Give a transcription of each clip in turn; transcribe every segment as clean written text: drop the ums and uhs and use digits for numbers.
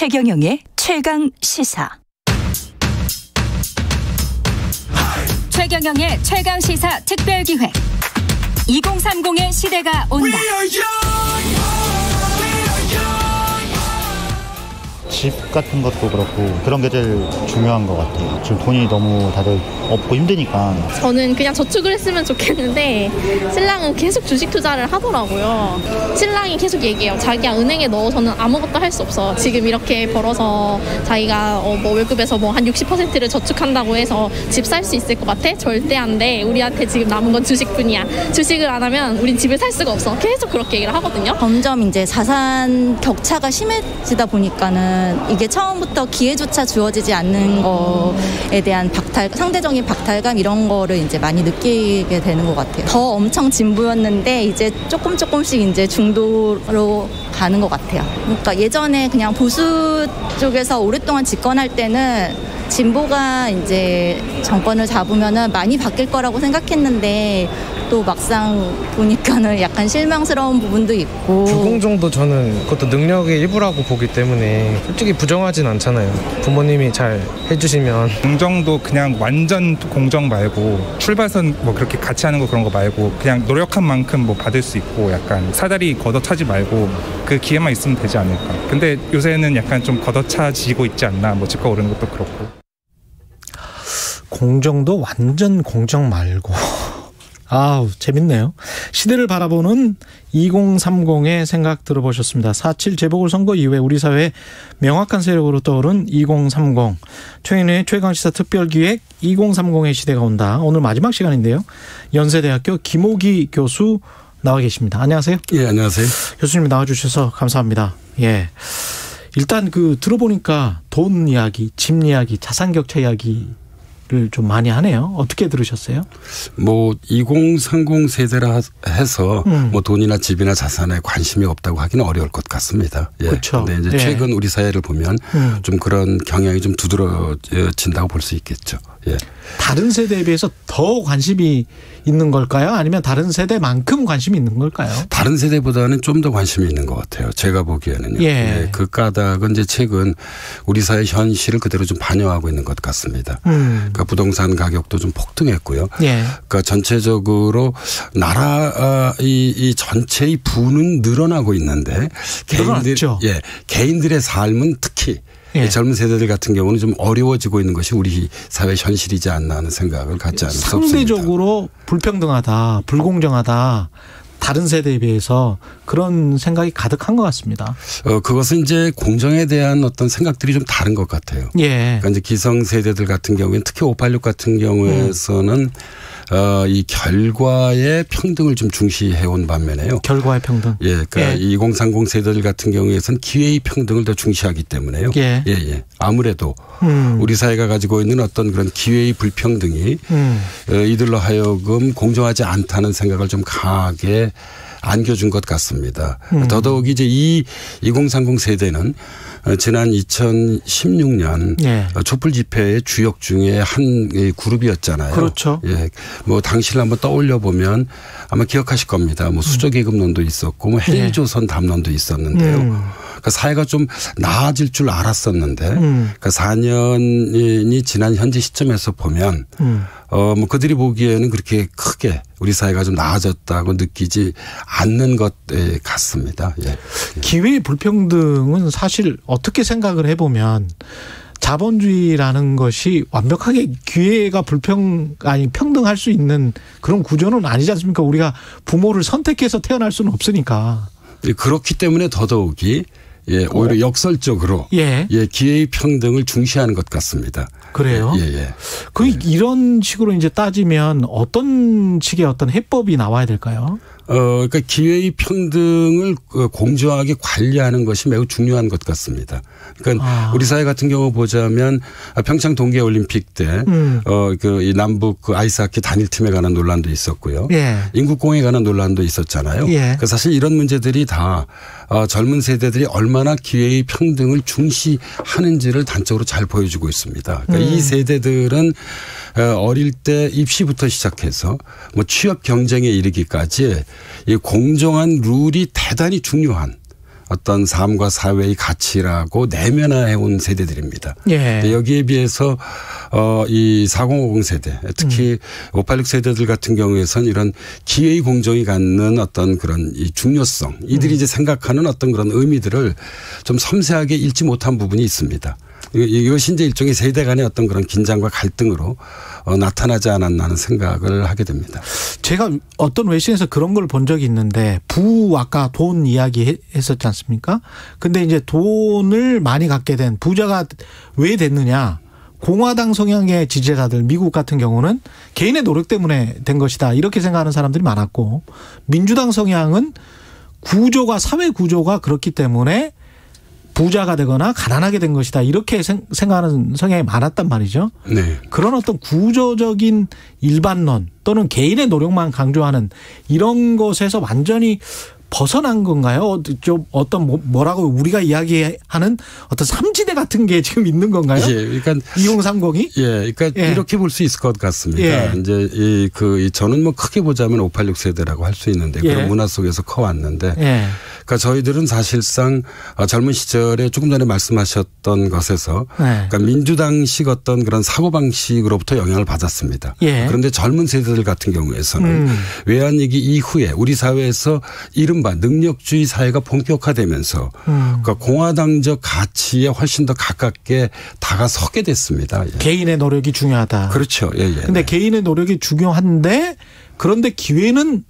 최경영의 최강 시사. 최경영의 최강 시사 특별 기획. 2030의 시대가 온다. 집 같은 것도 그렇고 그런 게 제일 중요한 것 같아요. 지금 돈이 너무 다들 없고 힘드니까. 저는 그냥 저축을 했으면 좋겠는데 신랑은 계속 주식 투자를 하더라고요. 신랑이 계속 얘기해요. 자기야 은행에 넣어서는 아무것도 할 수 없어. 지금 이렇게 벌어서 자기가 월급에서 한 60%를 저축한다고 해서 집 살 수 있을 것 같아? 절대 안 돼. 우리한테 지금 남은 건 주식뿐이야. 주식을 안 하면 우린 집을 살 수가 없어. 계속 그렇게 얘기를 하거든요. 점점 이제 자산 격차가 심해지다 보니까는 이게 처음부터 기회조차 주어지지 않는 거에 대한 상대적인 박탈감 이런 거를 이제 많이 느끼게 되는 것 같아요. 더 엄청 진보였는데 이제 조금씩 이제 중도로 가는 것 같아요. 그러니까 예전에 그냥 보수 쪽에서 오랫동안 집권할 때는 진보가 이제 정권을 잡으면은 많이 바뀔 거라고 생각했는데 또 막상 보니까는 약간 실망스러운 부분도 있고. 불공정도 저는 그것도 능력의 일부라고 보기 때문에 솔직히 부정하진 않잖아요. 부모님이 잘 해주시면. 공정도 그냥 완전 공정 말고 출발선 그렇게 같이 하는 거 그런 거 말고 그냥 노력한 만큼 받을 수 있고 약간 사다리 걷어차지 말고 그 기회만 있으면 되지 않을까. 근데 요새는 약간 좀 걷어차지고 있지 않나. 집값 오르는 것도 그렇고. 공정도 완전 공정 말고. 아우, 재밌네요. 시대를 바라보는 2030의 생각 들어보셨습니다. 4.7 재보궐선거 이후에 우리 사회의 명확한 세력으로 떠오른 2030. 최근의 최강시사 특별기획 2030의 시대가 온다. 오늘 마지막 시간인데요. 연세대학교 김옥희 교수 나와 계십니다. 안녕하세요. 예, 안녕하세요. 교수님 나와주셔서 감사합니다. 예. 일단 들어보니까 돈 이야기, 집 이야기, 자산격차 이야기 를 좀 많이 하네요. 어떻게 들으셨어요? 2030 세대라 해서 돈이나 집이나 자산에 관심이 없다고 하기는 어려울 것 같습니다. 예. 그렇죠. 근데 이제 최근 우리 사회를 보면 좀 그런 경향이 좀 두드러진다고 볼 수 있겠죠. 예. 다른 세대에 비해서 더 관심이 있는 걸까요? 아니면 다른 세대만큼 관심이 있는 걸까요? 다른 세대보다는 좀 더 관심이 있는 것 같아요. 제가 보기에는요. 예. 예. 그 까닭은 이제 최근 우리 사회 현실을 그대로 좀 반영하고 있는 것 같습니다. 그러니까 부동산 가격도 좀 폭등했고요. 예. 그러니까 전체적으로 나라 이 전체의 부는 늘어나고 있는데 개인들의 삶은 특히 예. 젊은 세대들 같은 경우는 좀 어려워지고 있는 것이 우리 사회 현실이지 않나 하는 생각을 갖지 않을 수 없습니다. 상대적으로 불평등하다, 불공정하다. 다른 세대에 비해서 그런 생각이 가득한 것 같습니다. 그것은 이제 공정에 대한 어떤 생각들이 좀 다른 것 같아요. 예. 그러니까 이제 기성 세대들 같은 경우에는 특히 586 같은 경우에서는 이 결과의 평등을 좀 중시해온 반면에요. 결과의 평등. 예, 그러니까 예. 2030 세대들 같은 경우에서는 기회의 평등을 더 중시하기 때문에요. 예. 예. 아무래도 우리 사회가 가지고 있는 어떤 그런 기회의 불평등이 이들로 하여금 공정하지 않다는 생각을 좀 강하게 안겨준 것 같습니다. 더더욱 이제 이 2030 세대는 지난 2016년 예. 촛불 집회의 주역 중에 한 그룹이었잖아요. 그렇죠. 예. 당시를 한번 떠올려 보면 아마 기억하실 겁니다. 수저계급론도 있었고 헬조선 담론도 있었는데요. 그러니까 사회가 좀 나아질 줄 알았었는데 그러니까 4년이 지난 현재 시점에서 보면 그들이 보기에는 그렇게 크게 우리 사회가 좀 나아졌다고 느끼지 않는 것 같습니다. 예. 기회의 불평등은 사실 어떻게 생각을 해보면 자본주의라는 것이 완벽하게 기회가 평등할 수 있는 그런 구조는 아니지 않습니까? 우리가 부모를 선택해서 태어날 수는 없으니까. 그렇기 때문에 더더욱이 오히려 역설적으로 기회의 평등을 중시하는 것 같습니다. 그래요? 예. 이런 식으로 이제 따지면 어떤 식의 어떤 해법이 나와야 될까요? 그러니까 기회의 평등을 공정하게 관리하는 것이 매우 중요한 것 같습니다. 그러니까 우리 사회 같은 경우 보자면 평창 동계올림픽 때 이 남북 아이스하키 단일팀에 관한 논란도 있었고요. 예. 인국공에 관한 논란도 있었잖아요. 예. 그러니까 사실 이런 문제들이 다 젊은 세대들이 얼마나 기회의 평등을 중시하는지를 단적으로 잘 보여주고 있습니다. 그러니까 이 세대들은 어릴 때 입시부터 시작해서 취업 경쟁에 이르기까지 이 공정한 룰이 대단히 중요한 어떤 삶과 사회의 가치라고 내면화해온 세대들입니다. 예. 여기에 비해서 이 4050 세대, 특히 586 세대들 같은 경우에선 이런 기회의 공정이 갖는 어떤 그런 이 중요성, 이들이 이제 생각하는 어떤 그런 의미들을 좀 섬세하게 읽지 못한 부분이 있습니다. 이것이 이제 일종의 세대 간의 어떤 그런 긴장과 갈등으로 나타나지 않았나 하는 생각을 하게 됩니다. 제가 어떤 외신에서 그런 걸 본 적이 있는데 아까 돈 이야기 했었지 않습니까? 근데 이제 돈을 많이 갖게 된 부자가 왜 됐느냐. 공화당 성향의 지지자들 미국 같은 경우는 개인의 노력 때문에 된 것이다. 이렇게 생각하는 사람들이 많았고 민주당 성향은 사회 구조가 그렇기 때문에 부자가 되거나 가난하게 된 것이다. 이렇게 생각하는 성향이 많았단 말이죠. 네. 그런 어떤 구조적인 일반론 또는 개인의 노력만 강조하는 이런 것에서 완전히 벗어난 건가요? 좀 어떤 뭐라고 우리가 이야기하는 어떤 삼지대 같은 게 지금 있는 건가요? 예, 그러니까 2030이? 예, 그러니까 예. 이렇게 볼 수 있을 것 같습니다. 예. 이제 저는 뭐 크게 보자면 586 세대라고 할 수 있는데 예. 그런 문화 속에서 커왔는데, 예. 그러니까 저희들은 사실상 젊은 시절에 조금 전에 말씀하셨던 것에서, 예. 그러니까 민주당식 어떤 그런 사고 방식으로부터 영향을 받았습니다. 예. 그런데 젊은 세대들 같은 경우에서는 외환위기 이후에 우리 사회에서 이른바 능력주의 사회가 본격화되면서 그러니까 공화당적 가치에 훨씬 더 가깝게 다가서게 됐습니다. 예. 개인의 노력이 중요하다. 그렇죠. 예, 예. 근데 네. 개인의 노력이 중요한데 그런데 기회는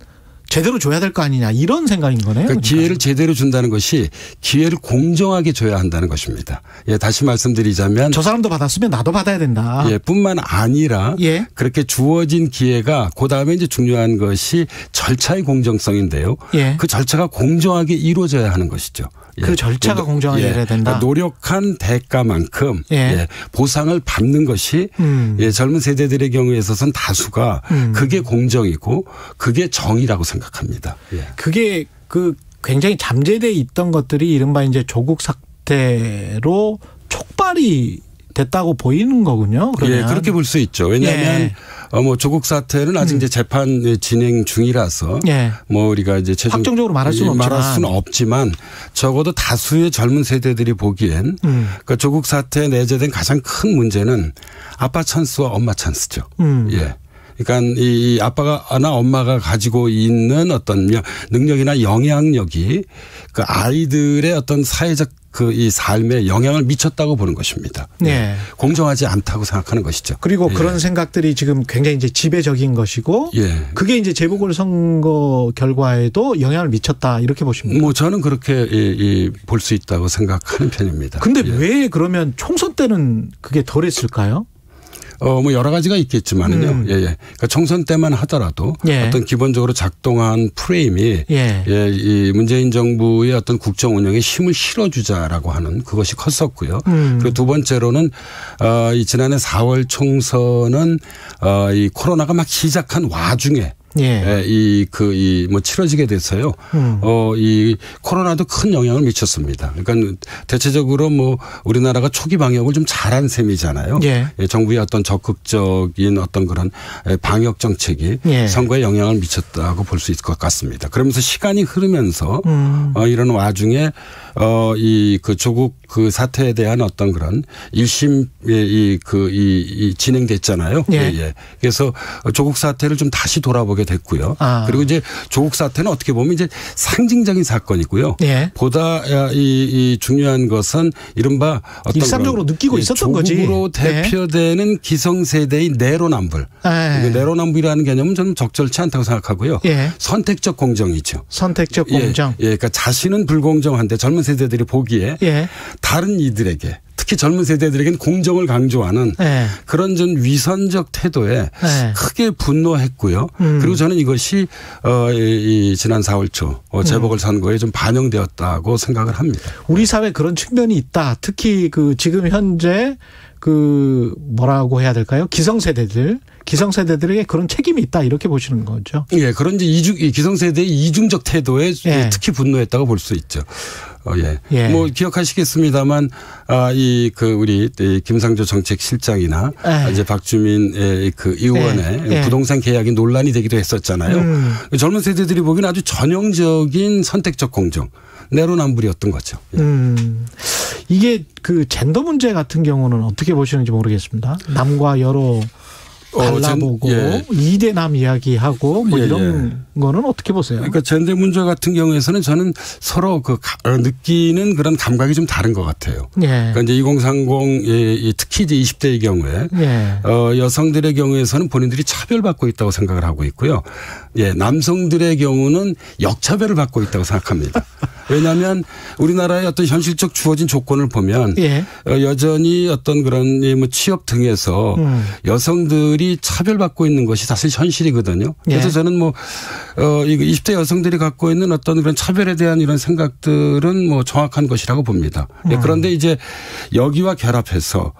제대로 줘야 될 거 아니냐 이런 생각인 거네요. 그러니까 기회를 제대로 준다는 것이 기회를 공정하게 줘야 한다는 것입니다. 예, 다시 말씀드리자면 저 사람도 받았으면 나도 받아야 된다. 예, 뿐만 아니라 예. 그렇게 주어진 기회가 그다음에 이제 중요한 것이 절차의 공정성인데요. 예. 그 절차가 공정하게 이루어져야 하는 것이죠. 그 절차가 공정하게 이뤄야 된다. 노력한 대가만큼 예. 보상을 받는 것이 젊은 세대들의 경우에 있어서는 다수가 그게 공정이고 그게 정의라고 생각합니다. 예. 그게 굉장히 잠재되어 있던 것들이 이른바 이제 조국 사태로 촉발이 됐다고 보이는 거군요. 그러면. 예, 그렇게 볼 수 있죠. 왜냐하면 조국 사태는 아직 이제 재판 진행 중이라서 우리가 이제 확정적으로 말할 수는 없지만 적어도 다수의 젊은 세대들이 보기엔 그러니까 조국 사태에 내재된 가장 큰 문제는 아빠 찬스와 엄마 찬스죠. 예. 그러니까 이 아빠나 엄마가 가지고 있는 어떤 능력이나 영향력이 그 아이들의 어떤 사회적 이 삶에 영향을 미쳤다고 보는 것입니다. 네. 공정하지 않다고 생각하는 것이죠. 그리고 그런 생각들이 지금 굉장히 이제 지배적인 것이고, 그게 이제 재보궐선거 결과에도 영향을 미쳤다 이렇게 보십니까? 저는 그렇게 볼 수 있다고 생각하는 편입니다. 근데 왜 그러면 총선 때는 그게 덜했을까요? 여러 가지가 있겠지만은요. 그러니까 총선 때만 하더라도 어떤 기본적으로 작동한 프레임이 이 문재인 정부의 어떤 국정 운영에 힘을 실어주자라고 하는 그것이 컸었고요. 그리고 두 번째로는 이 지난해 4월 총선은 이 코로나가 막 시작한 와중에 치러지게 돼서요. 이 코로나도 큰 영향을 미쳤습니다. 그러니까 대체적으로 우리나라가 초기 방역을 좀 잘한 셈이잖아요. 정부의 어떤 적극적인 어떤 그런 방역 정책이 선거에 영향을 미쳤다고 볼 수 있을 것 같습니다. 그러면서 시간이 흐르면서 이런 와중에 조국 사태에 대한 어떤 그런 1심 진행됐잖아요. 그래서 조국 사태를 좀 다시 돌아보게 됐고요. 그리고 이제 조국 사태는 어떻게 보면 이제 상징적인 사건이고요. 보다 이 중요한 것은 이른바 어떤 일상적으로 느끼고 있었던 거지. 조국으로 대표되는 기성세대의 내로남불. 내로남불이라는 개념은 저는 적절치 않다고 생각하고요. 선택적 공정이죠. 선택적 공정. 그러니까 자신은 불공정한데 젊은 세대들이 보기에 다른 이들에게 특히 젊은 세대들에게는 공정을 강조하는 그런 좀 위선적 태도에 크게 분노했고요. 그리고 저는 이것이 이 지난 4월 초 재보궐선거에 좀 반영되었다고 생각을 합니다. 우리 사회 그런 측면이 있다. 특히 지금 현재 뭐라고 해야 될까요? 기성세대들에게 그런 책임이 있다 이렇게 보시는 거죠. 예, 그런 이제 기성세대의 이중적 태도에 특히 분노했다고 볼 수 있죠. 예. 뭐 기억하시겠습니다만 우리 김상조 정책실장이나 이제 박주민 그 의원의 부동산 계약이 논란이 되기도 했었잖아요. 젊은 세대들이 보기에는 아주 전형적인 선택적 공정. 내로남불이었던 거죠. 이게 그 젠더 문제 같은 경우는 어떻게 보시는지 모르겠습니다. 남과 여로 갈라보고 2대남 이야기하고 뭐 이런 거는 어떻게 보세요? 그러니까 젠더 문제 같은 경우에서는 저는 서로 느끼는 그런 감각이 좀 다른 것 같아요. 그러니까 이제 2030 특히 이제 20대의 경우에 여성들의 경우에서는 본인들이 차별받고 있다고 생각을 하고 있고요. 남성들의 경우는 역차별을 받고 있다고 생각합니다. 왜냐하면 우리나라의 어떤 현실적 주어진 조건을 보면 여전히 어떤 그런 뭐 취업 등에서 여성들이 차별받고 있는 것이 사실 현실이거든요. 그래서 저는 뭐 20대 여성들이 갖고 있는 어떤 그런 차별에 대한 이런 생각들은 뭐 정확한 것이라고 봅니다. 그런데 이제 여기와 결합해서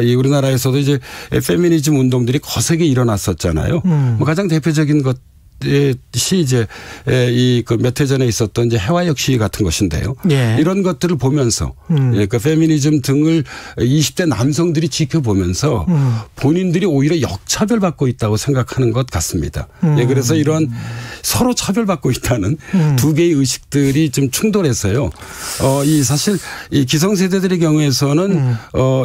이 우리나라에서도 이제 페미니즘 운동들이 거세게 일어났었잖아요. 뭐 가장 대표적인 것 시 이제 그 몇 해 전에 있었던 이제 해화역 시위 같은 것인데요. 이런 것들을 보면서 그 페미니즘 등을 20대 남성들이 지켜보면서 본인들이 오히려 역차별받고 있다고 생각하는 것 같습니다. 그래서 이런 서로 차별받고 있다는 두 개의 의식들이 좀 충돌해서요. 이 사실 이 기성세대들의 경우에서는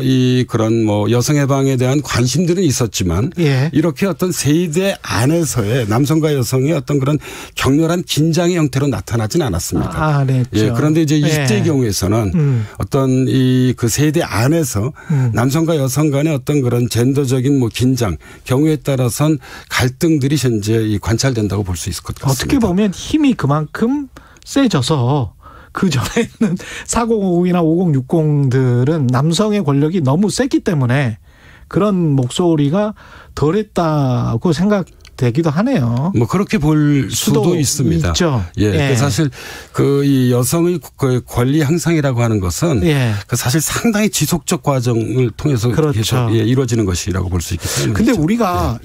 이 그런 뭐 여성 해방에 대한 관심들은 있었지만 이렇게 어떤 세대 안에서의 남성과 여성의 어떤 그런 격렬한 긴장의 형태로 나타나진 않았습니다. 그런데 이제 20대의 경우에서는 어떤 이 그 세대 안에서 남성과 여성 간의 어떤 그런 젠더적인 뭐 긴장 경우에 따라서는 갈등들이 현재 관찰된다고 볼 수 있을 것 같습니다. 어떻게 보면 힘이 그만큼 세져서 그 전에는 4050이나 5060들은 남성의 권력이 너무 셌기 때문에 그런 목소리가 덜했다고 생각되기도 하네요. 뭐 그렇게 볼 수도 있습니다. 있죠. 사실 그 이 여성의 권리 향상이라고 하는 것은 그 사실 상당히 지속적 과정을 통해서 계속 이루어지는 것이라고 볼 수 있기 때문에. 근데 우리가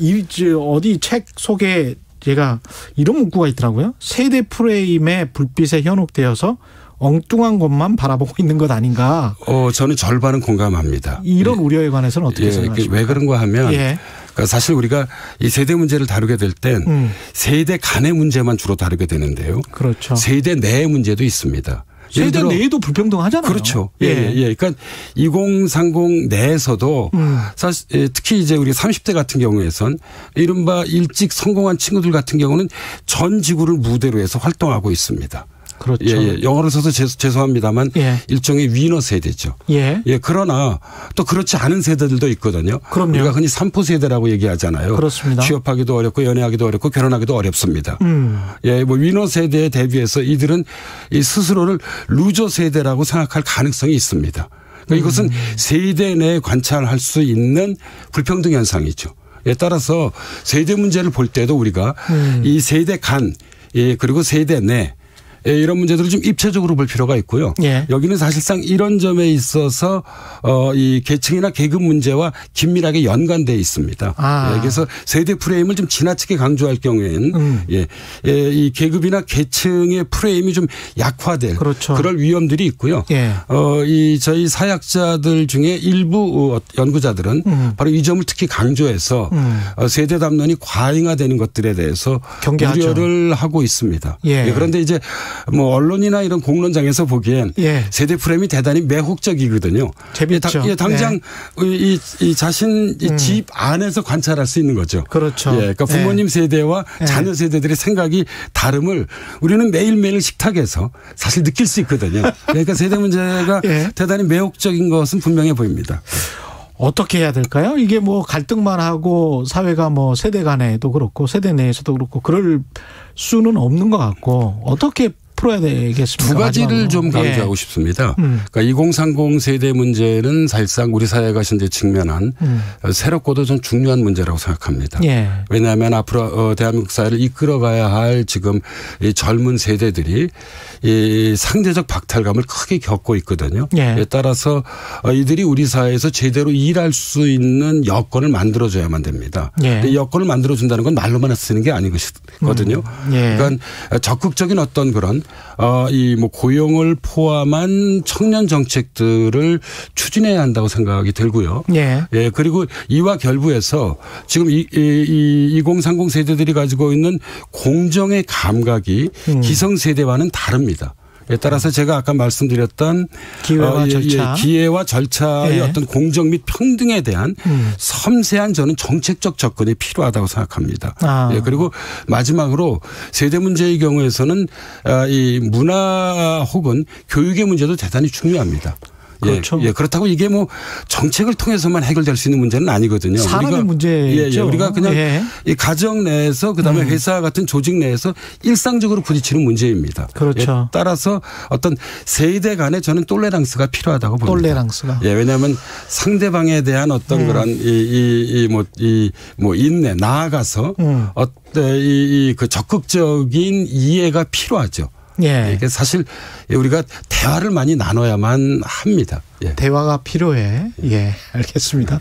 어디 책 속에 제가 이런 문구가 있더라고요. 세대 프레임에 불빛에 현혹되어서 엉뚱한 것만 바라보고 있는 것 아닌가. 저는 절반은 공감합니다. 이런 우려에 관해서는 어떻게 생각하십니까? 왜 그런가 하면 그러니까 사실 우리가 이 세대 문제를 다루게 될 땐 세대 간의 문제만 주로 다루게 되는데요. 그렇죠. 세대 내의 문제도 있습니다. 세대 내에도 불평등하잖아요. 그렇죠. 그러니까 2030 내에서도 사실 특히 이제 우리 30대 같은 경우에선 이른바 일찍 성공한 친구들 같은 경우는 전 지구를 무대로 해서 활동하고 있습니다. 그렇죠. 영어로 써서 죄송합니다만 일종의 위너 세대죠. 그러나 또 그렇지 않은 세대들도 있거든요. 그럼요. 우리가 흔히 3포 세대라고 얘기하잖아요. 그렇습니다. 취업하기도 어렵고 연애하기도 어렵고 결혼하기도 어렵습니다. 뭐 위너 세대에 대비해서 이들은 이 스스로를 루저 세대라고 생각할 가능성이 있습니다. 그러니까 이것은 세대 내에 관찰할 수 있는 불평등 현상이죠. 따라서 세대 문제를 볼 때도 우리가 이 세대 간 그리고 세대 내 이런 문제들을 좀 입체적으로 볼 필요가 있고요. 여기는 사실상 이런 점에 있어서 이 계층이나 계급 문제와 긴밀하게 연관되어 있습니다. 그래서 세대 프레임을 좀 지나치게 강조할 경우에는 이 계급이나 계층의 프레임이 좀 약화될 그럴 위험들이 있고요. 이 저희 사학자들 중에 일부 연구자들은 바로 이 점을 특히 강조해서 세대 담론이 과잉화되는 것들에 대해서 경계하죠. 우려를 하고 있습니다. 그런데 이제 뭐 언론이나 이런 공론장에서 보기엔 세대 프레임이 대단히 매혹적이거든요. 재밌죠. 당장 이 자신 집 안에서 관찰할 수 있는 거죠. 그렇죠. 그러니까 부모님 세대와 자녀 세대들의 생각이 다름을 우리는 매일매일 식탁에서 사실 느낄 수 있거든요. 그러니까 세대 문제가 대단히 매혹적인 것은 분명해 보입니다. 어떻게 해야 될까요? 이게 뭐 갈등만 하고 사회가 뭐 세대 간에도 그렇고 세대 내에서도 그렇고 그럴 수는 없는 것 같고 어떻게 풀어야 되겠습니다. 두 가지를 마지막으로. 좀 강조하고 싶습니다. 그러니까 2030 세대 문제는 사실상 우리 사회가 현재 직면한 새롭고도 좀 중요한 문제라고 생각합니다. 예. 왜냐하면 앞으로 대한민국 사회를 이끌어가야 할 지금 이 젊은 세대들이 이 상대적 박탈감을 크게 겪고 있거든요. 예. 따라서 이들이 우리 사회에서 제대로 일할 수 있는 여건을 만들어줘야만 됩니다. 예. 여건을 만들어준다는 건 말로만 쓰는 게 아니거든요. 예. 그러니까 적극적인 어떤 그런 이 뭐 고용을 포함한 청년 정책들을 추진해야 한다고 생각이 들고요. 예. 예. 그리고 이와 결부해서 지금 2030 세대들이 가지고 있는 공정의 감각이 기성세대와는 다릅니다. 따라서 제가 아까 말씀드렸던 기회와 절차, 기회와 절차의 어떤 공정 및 평등에 대한 섬세한 저는 정책적 접근이 필요하다고 생각합니다. 예, 그리고 마지막으로 세대 문제의 경우에서는 이 문화 혹은 교육의 문제도 대단히 중요합니다. 그렇죠. 예, 그렇다고 이게 뭐 정책을 통해서만 해결될 수 있는 문제는 아니거든요. 사람의 문제죠. 예, 우리가 그냥 이 가정 내에서 그다음에 회사 같은 조직 내에서 일상적으로 부딪히는 문제입니다. 그렇죠. 예, 따라서 어떤 세대 간에 저는 똘레랑스가 필요하다고 봅니다. 똘레랑스가. 예, 왜냐하면 상대방에 대한 어떤 그런 인내 나아가서 그 적극적인 이해가 필요하죠. 예. 이게 사실 우리가 대화를 많이 나눠야만 합니다. 예. 대화가 필요해. 예, 알겠습니다.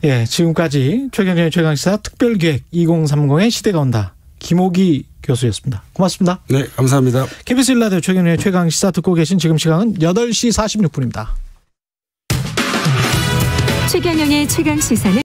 예, 지금까지 최경영의 최강시사 특별기획 2030의 시대가 온다. 김옥희 교수였습니다. 고맙습니다. 네, 감사합니다. KBS 1라디오 최경영의 최강시사 듣고 계신 지금 시간은 8시 46분입니다. 최경영의 최강시사는